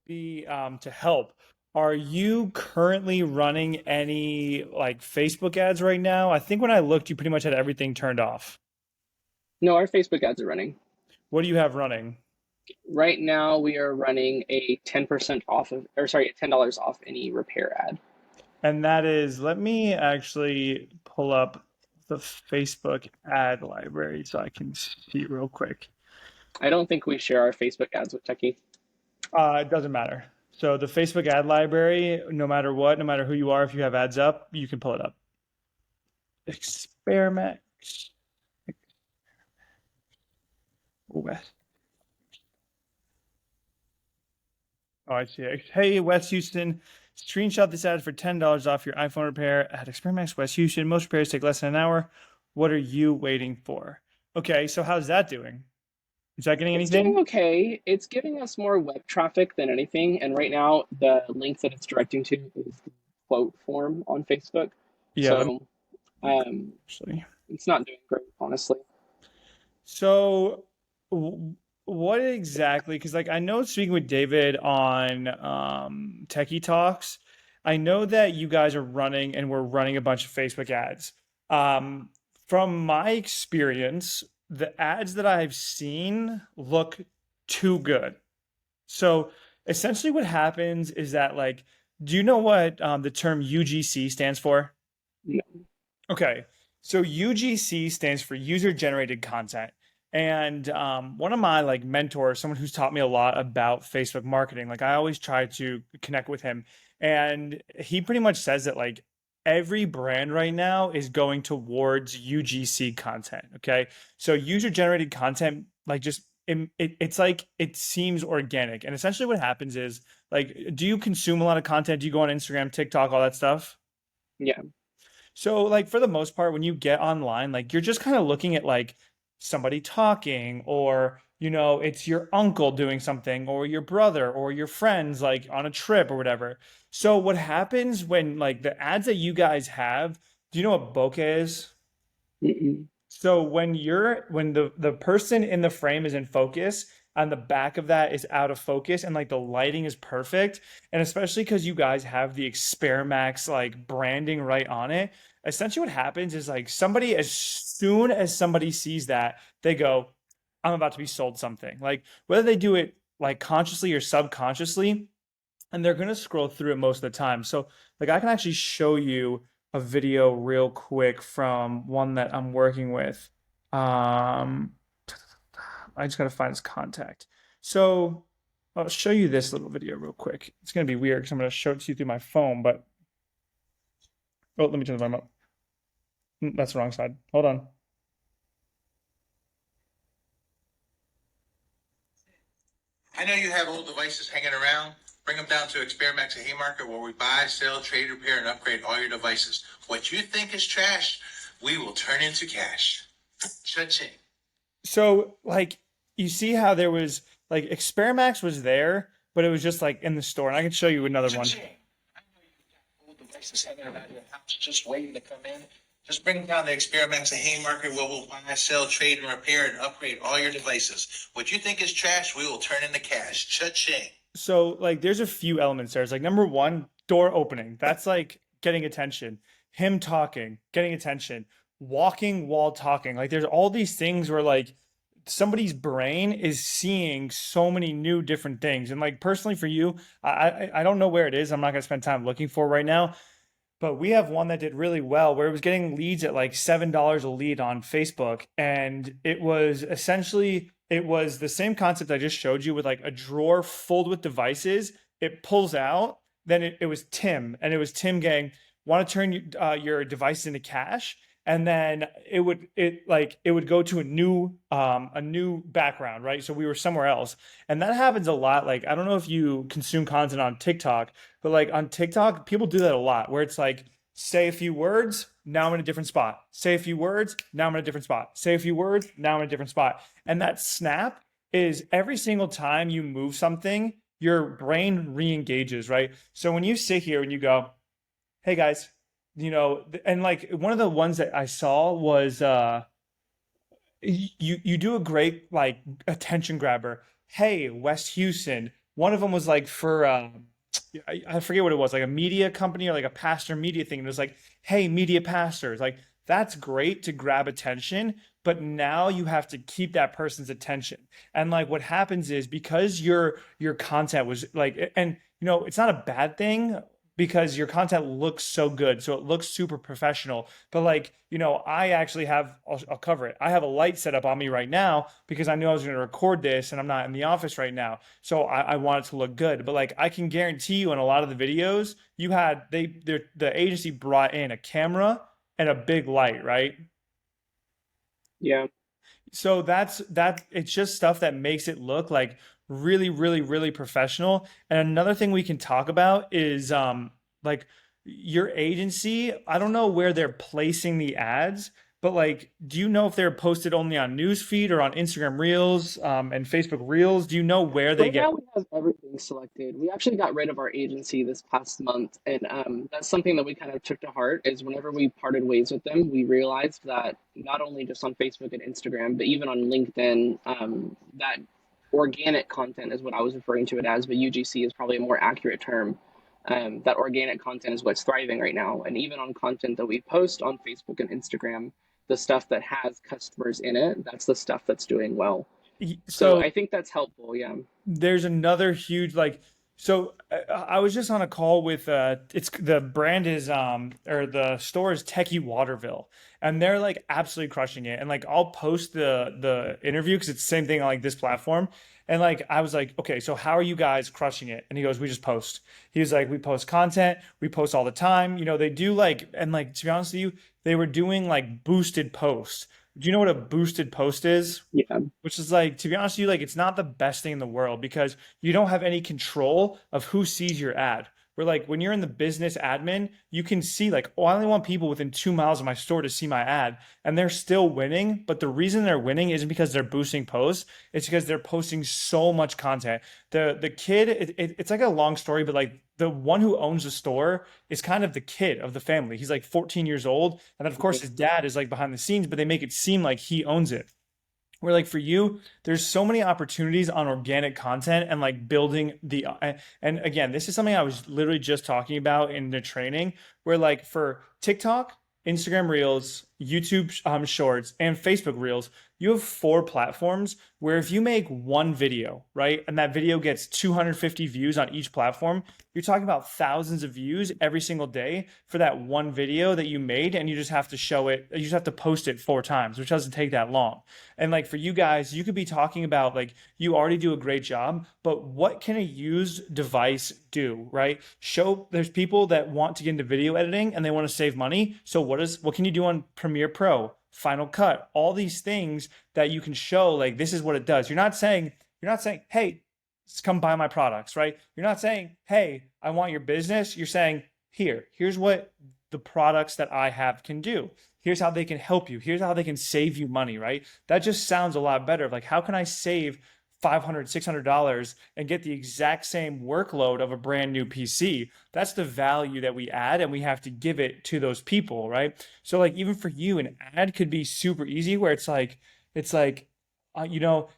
be to help. Are you currently running any like Facebook ads right now? I think when I looked, you pretty much had everything turned off. No, our Facebook ads are running. What do you have running? Right now, we are running a 10% off of, or sorry, $10 off any repair ad. And that is, let me actually pull up the Facebook ad library so I can see real quick. I don't think we share our Facebook ads with Techie. It doesn't matter. So the Facebook ad library, no matter what, no matter who you are, if you have ads up, you can pull it up. Experiment. West. Oh, I see. Hey, West Houston, screenshot this ad for $10 off your iPhone repair at Experiment West Houston. Most repairs take less than an hour. What are you waiting for? Okay, so how's that doing? Is that getting It's doing anything? okay. It's giving us more web traffic than anything. And right now, the link that it's directing to is the quote form on Facebook. Yeah, let me So um, actually. it's not doing great, honestly. So, what exactly? Because like I know speaking with David on Techie Talks, I know that you guys are running and we're running a bunch of Facebook ads. Um, from my experience, the ads that I've seen look too good. So essentially, what happens is that like, do you know what the term UGC stands for? No. Okay, so UGC stands for user generated content. And one of my like mentors, someone who's taught me a lot about Facebook marketing, like I always try to connect with him. And he pretty much says that like every brand right now is going towards UGC content. Okay. So user generated content, like just it's like it seems organic. And essentially what happens is like, do you consume a lot of content? Do you go on Instagram, TikTok, all that stuff? Yeah. So, like, for the most part, when you get online, like, you're just kind of looking at like somebody talking, or, it's your uncle doing something, or your brother, or your friends, like on a trip or whatever. So, what happens when, like, the ads that you guys have, do you know what bokeh is? Mm-mm. So when the person in the frame is in focus and the back of that is out of focus and like the lighting is perfect, and especially because you guys have the Expermax like branding right on it, essentially what happens is like somebody, as soon as somebody sees that, they go, I'm about to be sold something. Like whether they do it like consciously or subconsciously, and they're going to scroll through it most of the time. So, like, I can actually show you a video real quick from one that I'm working with. Um, I just got to find his contact. So, I'll show you this little video real quick. It's going to be weird because I'm going to show it to you through my phone, but oh, let me turn the volume up. That's the wrong side. Hold on. I know you have old devices hanging around. Bring them down to Experiment Haymarket where we buy, sell, trade, repair, and upgrade all your devices. What you think is trash, we will turn into cash. Cha-ching. So, like, you see how there was like Expermax was there, but it was just like in the store, and I can show you another one. Cha-ching. I know you've got old devices hanging around your house just waiting to come in. Just bring them down to Experiment Haymarket where we'll buy, sell, trade, and repair, and upgrade all your devices. What you think is trash, we will turn into cash. Cha-ching. So like there's a few elements there. It's like number one, door opening. That's like getting attention. Him talking, getting attention. Walking while talking. Like there's all these things where like somebody's brain is seeing so many new different things. And like personally for you, I don't know where it is. I'm not gonna spend time looking for it right now. But we have one that did really well where it was getting leads at like $7 a lead on Facebook. And it was essentially, it was the same concept I just showed you with like a drawer filled with devices. It pulls out, then it was Tim, and it was Tim gang, want to turn your device into cash. And then it would go to a new background, right? So we were somewhere else. And that happens a lot. Like, I don't know if you consume content on TikTok, but like on TikTok, people do that a lot where it's like, say a few words, now I'm in a different spot. Say a few words, now I'm in a different spot. Say a few words, now I'm in a different spot. And that snap is every single time you move something, your brain re-engages, right? So when you sit here and you go, hey guys, and like one of the ones that I saw was you do a great like attention grabber. Hey, West Houston, one of them was like for I forget what it was, like a media company or like a pastor media thing. It was like, hey, media pastors, like that's great to grab attention, but now you have to keep that person's attention. And like what happens is because your content was like, and it's not a bad thing because your content looks so good, so it looks super professional. But like, I actually have, I'll cover it. I have a light set up on me right now because I knew I was going to record this, and I'm not in the office right now, so I want it to look good. But like, I can guarantee you, in a lot of the videos, the agency brought in a camera and a big light, right? Yeah. So that it's just stuff that makes it look like really, really, really professional. And another thing we can talk about is like your agency. I don't know where they're placing the ads, but like, do you know if they're posted only on Newsfeed or on Instagram Reels and Facebook Reels? Do you know where they Right get? now, we have everything selected. We actually got rid of our agency this past month, and that's something that we kind of took to heart. Is whenever we parted ways with them, we realized that not only just on Facebook and Instagram, but even on LinkedIn, that organic content is what I was referring to it as, but UGC is probably a more accurate term. That organic content is what's thriving right now, and even on content that we post on Facebook and Instagram, the stuff that has customers in it, that's the stuff that's doing well. So So I think that's helpful. Yeah. there's another huge like so I was just on a call with it's the brand is or the store is Techy Waterville, and they're like absolutely crushing it. And like I'll post the interview because it's the same thing on like this platform. And like I was like, okay, so how are you guys crushing it? And he goes, we just post. He was like, we post content, we post all the time. They do like, and like to be honest with you, they were doing like boosted posts. Do you know what a boosted post is? Yeah. Which is like, to be honest with you, like it's not the best thing in the world because you don't have any control of who sees your ad. Where like when you're in the business admin, you can see like, oh, I only want people within 2 miles of my store to see my ad, and they're still winning. But the reason they're winning isn't because they're boosting posts; it's because they're posting so much content. The kid, it's like a long story, but like the one who owns the store is kind of the kid of the family. He's like 14 years old, and then of course his dad is like behind the scenes, but they make it seem like he owns it. Where like for you, there's so many opportunities on organic content and like building and again, this is something I was literally just talking about in the training, where like for TikTok, Instagram Reels, YouTube Shorts, and Facebook Reels, you have four platforms where if you make one video, right, and that video gets 250 views on each platform, you're talking about thousands of views every single day for that one video that you made, and you just have to show it, you just have to post it 4 times, which doesn't take that long. And like for you guys, you could be talking about like you already do a great job, but what can a used device do, right? Show there's people that want to get into video editing and they want to save money. So what can you do on Premiere Pro, Final Cut, all these things that you can show like this is what it does. You're not saying, hey, come buy my products, right? You're not saying, hey, I want your business. You're saying, here's what the products that I have can do. Here's how they can help you. Here's how they can save you money, right? That just sounds a lot better. Like, how can I save $500, $600 and get the exact same workload of a brand new PC? That's the value that we add, and we have to give it to those people, right? So, like, even for you, an ad could be super easy where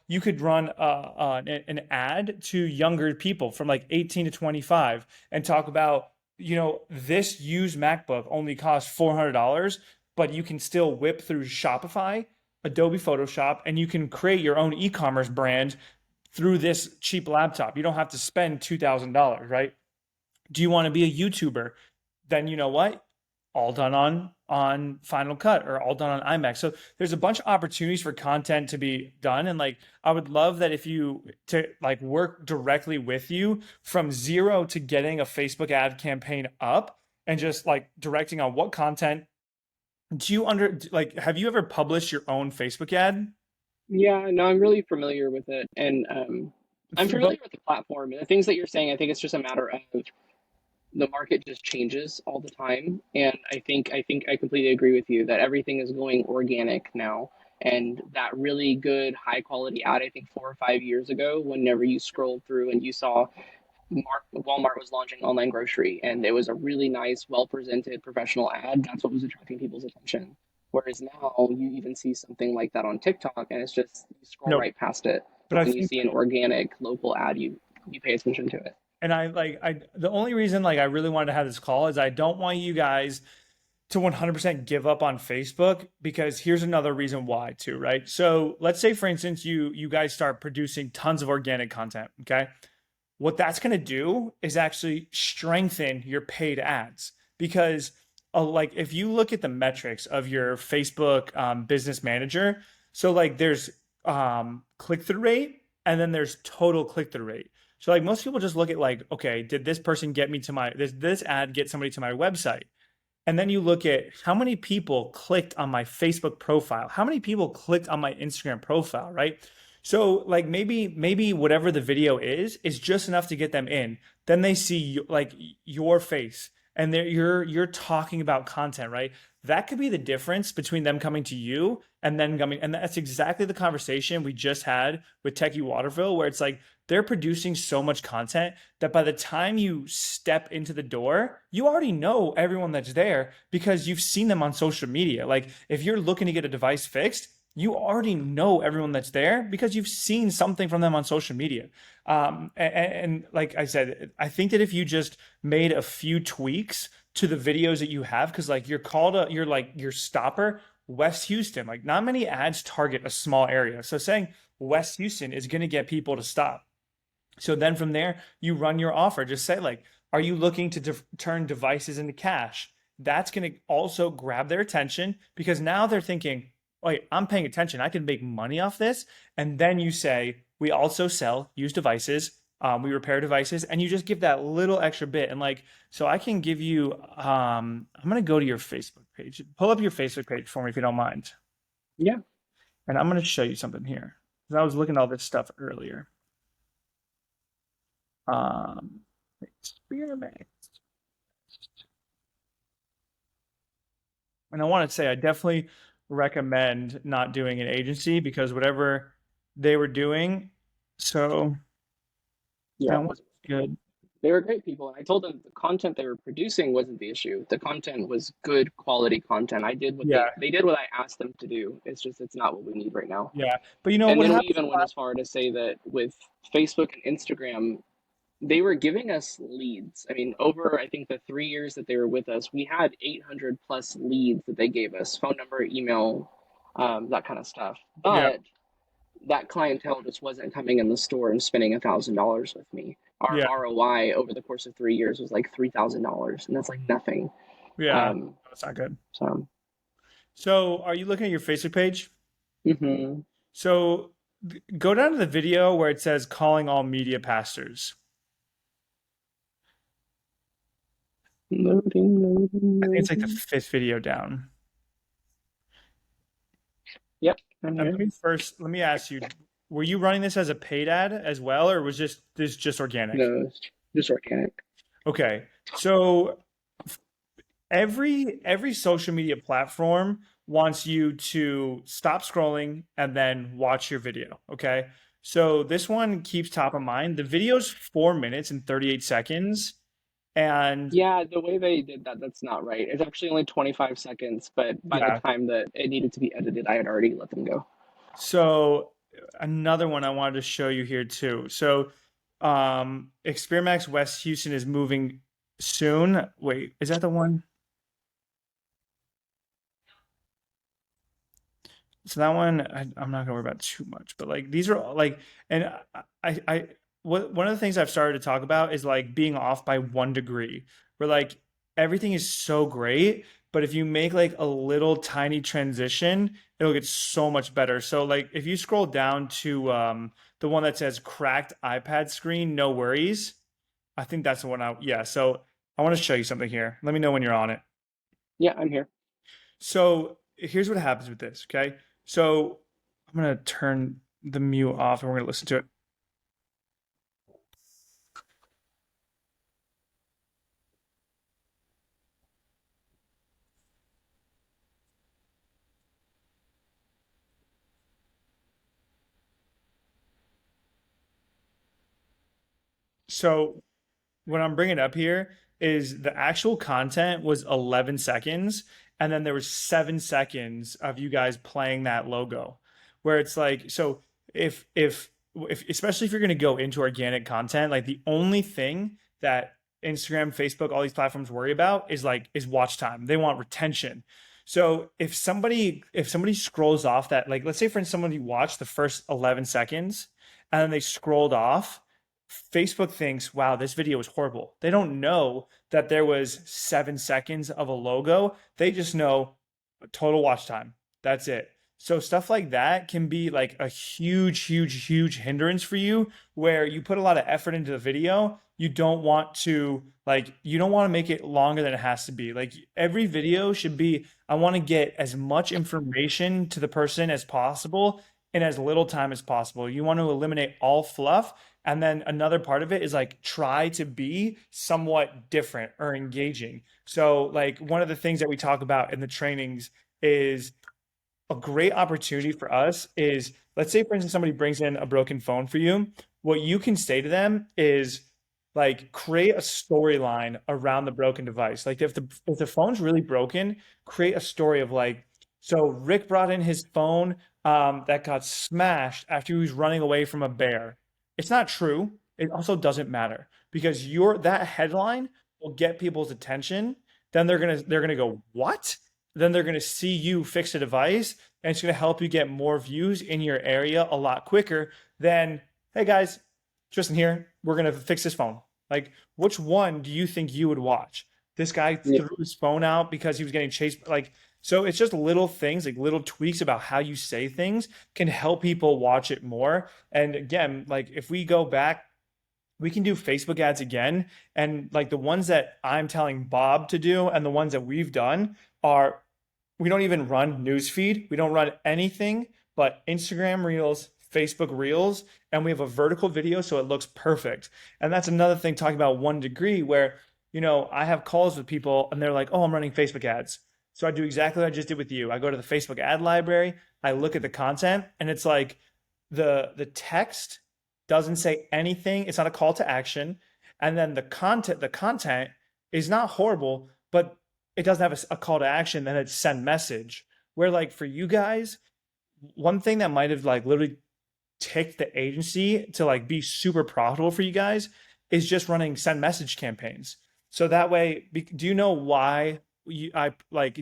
you could run an ad to younger people from like 18 to 25 and talk about, this used MacBook only costs $400, but you can still whip through Shopify, Adobe Photoshop, and you can create your own e-commerce brand through this cheap laptop. You don't have to spend $2,000, right? Do you want to be a YouTuber? Then you know what? All done on Final Cut or all done on iMac. So there's a bunch of opportunities for content to be done, and like I would love that if you to like work directly with you from zero to getting a Facebook ad campaign up and just like directing on what content do you under like have you ever published your own Facebook ad? Yeah, no, I'm really familiar with it, and I'm But familiar with the platform and the things that you're saying. I think it's just a matter of the market just changes all the time, and I think I completely agree with you that everything is going organic now. And that really good high quality ad, I think 4 or 5 years ago, whenever you scrolled through and you saw Walmart was launching online grocery, and it was a really nice, well presented, professional ad. That's what was attracting people's attention. Whereas now you even see something like that on TikTok, and it's just you scroll no, right past it. but I When you think see an organic local ad, you you pay attention to it. And the only reason like I really wanted to have this call is I don't want you guys to 100% give up on Facebook, because here's another reason why too, right? So let's say for instance you guys start producing tons of organic content, okay? What that's going to do is actually strengthen your paid ads, because like if you look at the metrics of your Facebook business manager, so like there's click-through rate, and then there's total click-through rate. So like most people just look at like, okay, did this person get me to my this ad get somebody to my website? And then you look at how many people clicked on my Facebook profile, how many people clicked on my Instagram profile, right? So like maybe whatever the video is just enough to get them in. Then they see like your face, and you're talking about content, right? That could be the difference between them coming to you and then coming. And that's exactly the conversation we just had with Techy Waterville, where it's like they're producing so much content that by the time you step into the door, you already know everyone that's there because you've seen them on social media. Like if you're looking to get a device fixed, you already know everyone that's there because you've seen something from them on social media. And like I said, I think that if you just made a few tweaks to the videos that you have, because like you're like your stopper, West Houston, like not many ads target a small area. So saying West Houston is going to get people to stop. So then from there, you run your offer. Just say like, are you looking to turn devices into cash? That's going to also grab their attention, because now they're thinking, wait, I'm paying attention. I can make money off this. And then you say, we also sell used devices. We repair devices, and you just give that little extra bit. And like, so I can give you, I'm going to go to your Facebook page. Pull up your Facebook page for me if you don't mind. Yeah. And I'm going to show you something here, because I was looking at all this stuff earlier. Experiment. And I want to say I definitely recommend not doing an agency, because whatever they were doing, so Yeah. that was good. They were great people, and I told them the content they were producing wasn't the issue. The content was good quality content. I did what Yeah, they did what I asked them to do. It's just it's not what we need right now. yeah. But you know And what then we happens? even went as far to say that with Facebook and Instagram, they were giving us leads. I mean, over I think the 3 years that they were with us, we had 800 plus leads that they gave us, phone number, email, that kind of stuff. Yeah, But that clientele just wasn't coming in the store and spending $1,000 with me. Our yeah, ROI over the course of 3 years was like $3,000, and that's like nothing. yeah. Um, That's not good. so, So, are you looking at your Facebook page? hmm So, go down to the video where it says calling all media pastors. loading, I think it's like the loading. fifth video down. Yep, I'm And here. let me ask you, were you running this as a paid ad as well, or was this just organic? No, it's just organic. Okay. So every social media platform wants you to stop scrolling and then watch your video. Okay. So this one keeps top of mind. The video's 4 minutes and 38 seconds. And Yeah, the way they did that, that's not right. It's actually only 25 seconds, but by the yeah, time that it needed to be edited, I had already let them go. so another one I wanted to show you here too. So Expermax West Houston is moving soon. Wait, is that the one? So that one, I'm not gonna worry about too much, but like these are all like, and one of the things I've started to talk about is like being off by 1 degree, where like everything is so great, but if you make like a little tiny transition, it'll get so much better. So like if you scroll down to the one that says cracked iPad screen, no worries. I think that's the one yeah. So I want to show you something here. Let me know when you're on it. Yeah, I'm here. So here's what happens with this, okay? So I'm gonna turn the mute off and we're gonna listen to it. So what I'm bringing up here is the actual content was 11 seconds, and then there was 7 seconds of you guys playing that logo, where it's like, so if especially if you're going to go into organic content, like the only thing that Instagram, Facebook, all these platforms worry about is watch time. They want retention. So if somebody scrolls off that, like let's say for instance somebody watched the first 11 seconds and then they scrolled off, Facebook thinks, wow, this video was horrible. They don't know that there was 7 seconds of a logo. They just know total watch time. That's it. So stuff like that can be like a huge, huge, huge hindrance for you where you put a lot of effort into the video. You don't want to make it longer than it has to be. Like every video should be, I want to get as much information to the person as possible in as little time as possible. You want to eliminate all fluff. And then another part of it is like try to be somewhat different or engaging. So like one of the things that we talk about in the trainings is a great opportunity for us is, let's say for instance somebody brings in a broken phone for you. What you can say to them is like create a storyline around the broken device. Like if the phone's really broken, create a story of like, so Rick brought in his phone that got smashed after he was running away from a bear. It's not true. It also doesn't matter because your that headline will get people's attention. Then they're gonna go, what? Then they're gonna see you fix a device, and it's gonna help you get more views in your area a lot quicker than, hey guys, Tristan here. We're gonna fix this phone. Like, which one do you think you would watch? This guy Yeah. threw his phone out because he was getting chased. Like, so it's just little things, like little tweaks about how you say things can help people watch it more. And again, like if we go back, we can do Facebook ads again. And like the ones that I'm telling Bob to do and the ones that we've done are, we don't even run newsfeed. We don't run anything but Instagram Reels, Facebook Reels, and we have a vertical video so it looks perfect. And that's another thing talking about 1 degree where, I have calls with people and they're like, "Oh, I'm running Facebook ads." So I do exactly what I just did with you. I go to the Facebook ad library, I look at the content, and it's like the text doesn't say anything. It's not a call to action. And then the content is not horrible, but it doesn't have a call to action. Then it's send message. Where like for you guys, one thing that might have like literally ticked the agency to like be super profitable for you guys is just running send message campaigns. So that way, do you know why do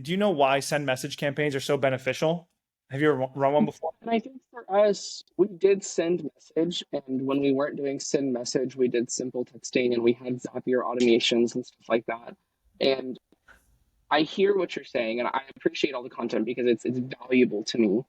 you know why send message campaigns are so beneficial? Have you ever run one before? And I think for us, we did send message, and when we weren't doing send message, we did simple texting and we had Zapier automations and stuff like that. And I hear what you're saying, and I appreciate all the content because it's valuable to me.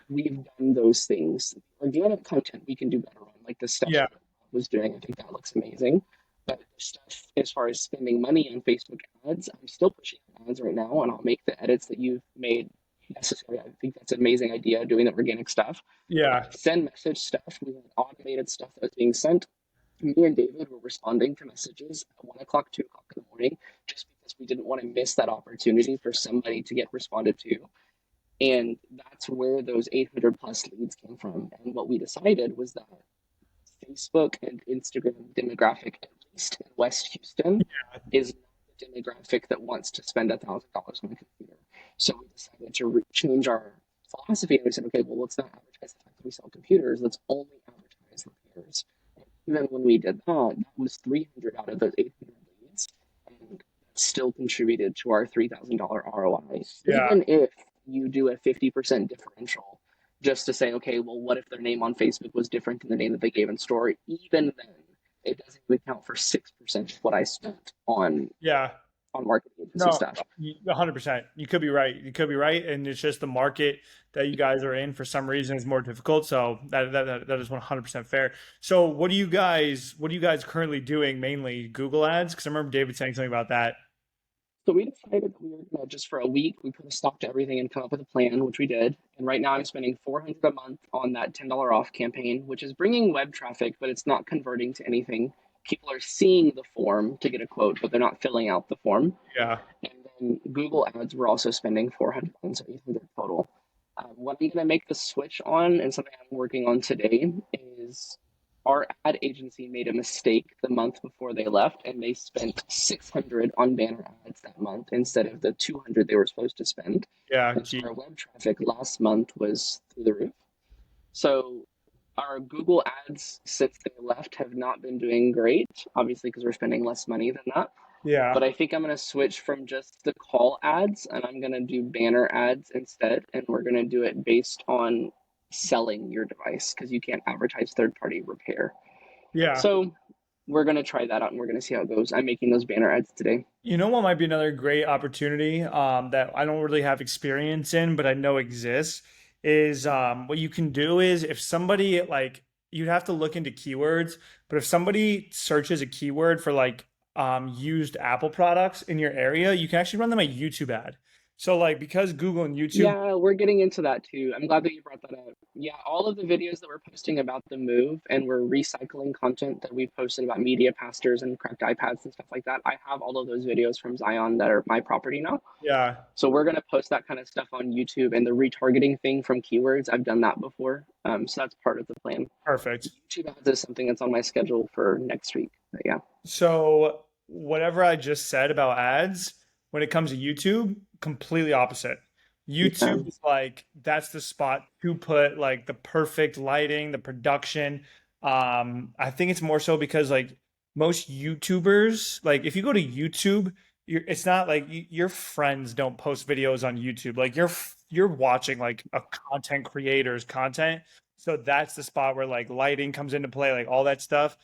We've done those things. Organic content we can do better on, like the stuff Yeah. that I was doing. I think that looks amazing. But the stuff as far as spending money on Facebook ads, I'm still pushing ads right now, and I'll make the edits that you've made necessary. I think that's an amazing idea doing the organic stuff. Yeah. Send message stuff. We had automated stuff that was being sent. Me and David were responding to messages at 1 o'clock, 2 o'clock in the morning, just because we didn't want to miss that opportunity for somebody to get responded to. And that's where those 800 plus leads came from. And what we decided was that Facebook and Instagram demographic, at least in West Houston, is not the demographic that wants to spend $1,000 on a computer. So we decided to change our philosophy and we said, okay, well, let's not advertise the fact that we sell computers. Let's only advertise repairs. And even when we did that was 300 out of those 800 leads. And that still contributed to our $3,000 ROI. Yeah. Even if you do a 50% differential just to say, okay, well, what if their name on Facebook was different than the name that they gave in store? Even then, it doesn't even count for 6% of what I spent Yeah. on marketing agency No, stuff. 100%. You could be right. You could be right, and it's just the market that you guys are in for some reason is more difficult. So that is 100% fair. So what are you guys currently doing? Mainly Google ads? Because I remember David saying something about that. So we decided that we were gonna just for a week, we put a stop to everything and come up with a plan, which we did. And right now I'm spending 400 a month on that $10 off campaign, which is bringing web traffic, but it's not converting to anything. People are seeing the form to get a quote, but they're not filling out the form. Yeah. And then Google ads, we're also spending 400 on, so 800 total. What I'm going to make the switch on, and something I'm working on today, is our ad agency made a mistake the month before they left, and they spent 600 on banner ads that month instead of the 200 they were supposed to spend. Yeah. And so our web traffic last month was through the roof. So Our Google ads since they left have not been doing great, obviously because we're spending less money than that. Yeah. But I think I'm going to switch from just the call ads and I'm going to do banner ads instead. And we're going to do it based on selling your device because you can't advertise third party repair. Yeah. So we're going to try that out and we're going to see how it goes. I'm making those banner ads today. You know what might be another great opportunity that I don't really have experience in, but I know exists is what you can do is if somebody like you'd have to look into keywords, but if somebody searches a keyword for like used Apple products in your area, you can actually run them a YouTube ad. So like because Google and YouTube, Yeah, we're getting into that too. I'm glad that you brought that up. Yeah, all of the videos that we're posting about the move and we're recycling content that we've posted about media pastors and cracked iPads and stuff like that. I have all of those videos from Zion that are my property now. yeah, So we're going to post that kind of stuff on YouTube and the retargeting thing from keywords. I've done that before. So that's part of the plan. perfect. YouTube ads is something that's on my schedule for next week. But yeah. So whatever I just said about ads, when it comes to YouTube, completely opposite. Yeah. YouTube is like that's the spot to put like the perfect lighting, the production. I think it's more so because like most YouTubers, like if you go to YouTube, it's not like your friends don't post videos on YouTube. Like you're watching like a content creator's content. So that's the spot where like lighting comes into play, like all that stuff.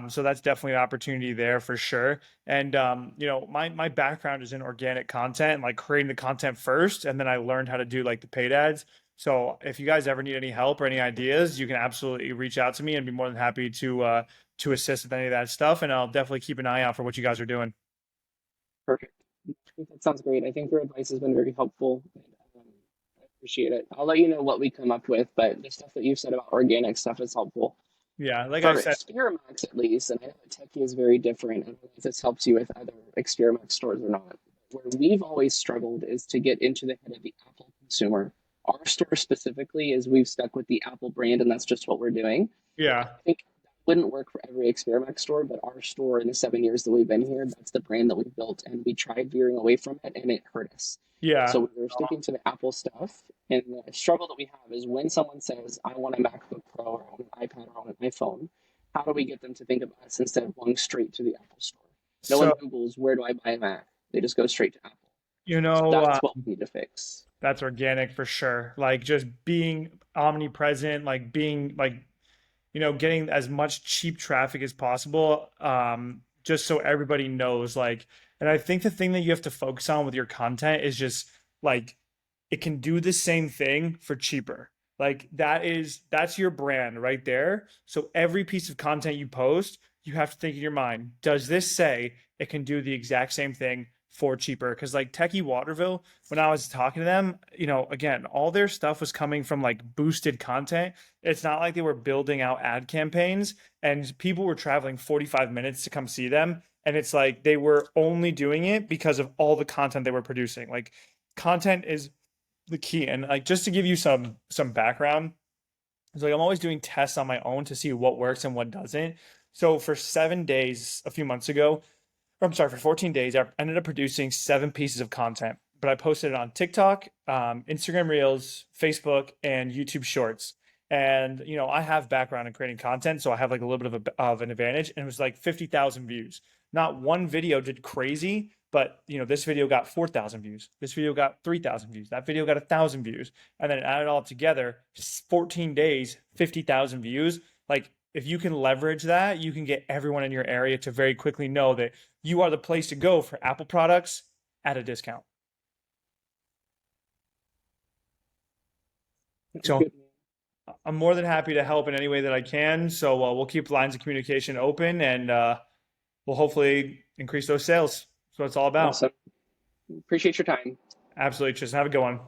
So that's definitely an opportunity there for sure. And you know, my background is in organic content and like creating the content first, and then I learned how to do like the paid ads. So if you guys ever need any help or any ideas, you can absolutely reach out to me and be more than happy to assist with any of that stuff. And I'll definitely keep an eye out for what you guys are doing. Perfect. I think that sounds great. I think your advice has been very helpful. Um, I appreciate it. I'll let you know what we come up with, but the stuff that you've said about organic stuff is helpful. Yeah, like I For said, Experamax, at least, and I know that Techy is very different. I don't know if this helps you with other Experamax stores or not. Where we've always struggled is to get into the head of the Apple consumer. Our store specifically is we've stuck with the Apple brand, and that's just what we're doing. yeah, I think that wouldn't work for every Experamax store, but our store in the 7 years that we've been here, that's the brand that we've built, and we tried veering away from it, and it hurt us. yeah. So we were sticking to the Apple stuff, and the struggle that we have is when someone says, "I want a MacBook Pro or I want an iPad or I want an iPhone," how do we get them to think of us instead of going straight to the Apple store? No one So Googles, "Where do I buy a Mac?" They just go straight to Apple. you So know, that's what we need to fix. that's organic for sure. Like just being omnipresent, like being like getting as much cheap traffic as possible, just so everybody knows. Like, and I think the thing that you have to focus on with your content is just like it can do the same thing for cheaper. Like that's your brand right there. So every piece of content you post, you have to think in your mind, does this say it can do the exact same thing for cheaper? Because like Techie Waterville, when I was talking to them, again, all their stuff was coming from like boosted content. It's not like they were building out ad campaigns and people were traveling 45 minutes to come see them. And it's like they were only doing it because of all the content they were producing. Like content is the key. And like just to give you some background, it's like I'm always doing tests on my own to see what works and what doesn't. So for 7 days a few months ago, or I'm sorry, for 14 days, I ended up producing 7 pieces of content. But I posted it on TikTok, Instagram Reels, Facebook, and YouTube Shorts. And I have background in creating content, so I have like a little bit of an advantage. And it was like 50,000 views. Not one video did crazy, but this video got 4,000 views. This video got 3,000 views. That video got 1,000 views, and then add it all together, 14 days, 50,000 views. Like if you can leverage that, you can get everyone in your area to very quickly know that you are the place to go for Apple products at a discount. So Good. I'm more than happy to help in any way that I can. So we'll keep lines of communication open and we'll hopefully increase those sales. That's what it's all about. Awesome. Appreciate your time. Absolutely, Tristan. Have a good one.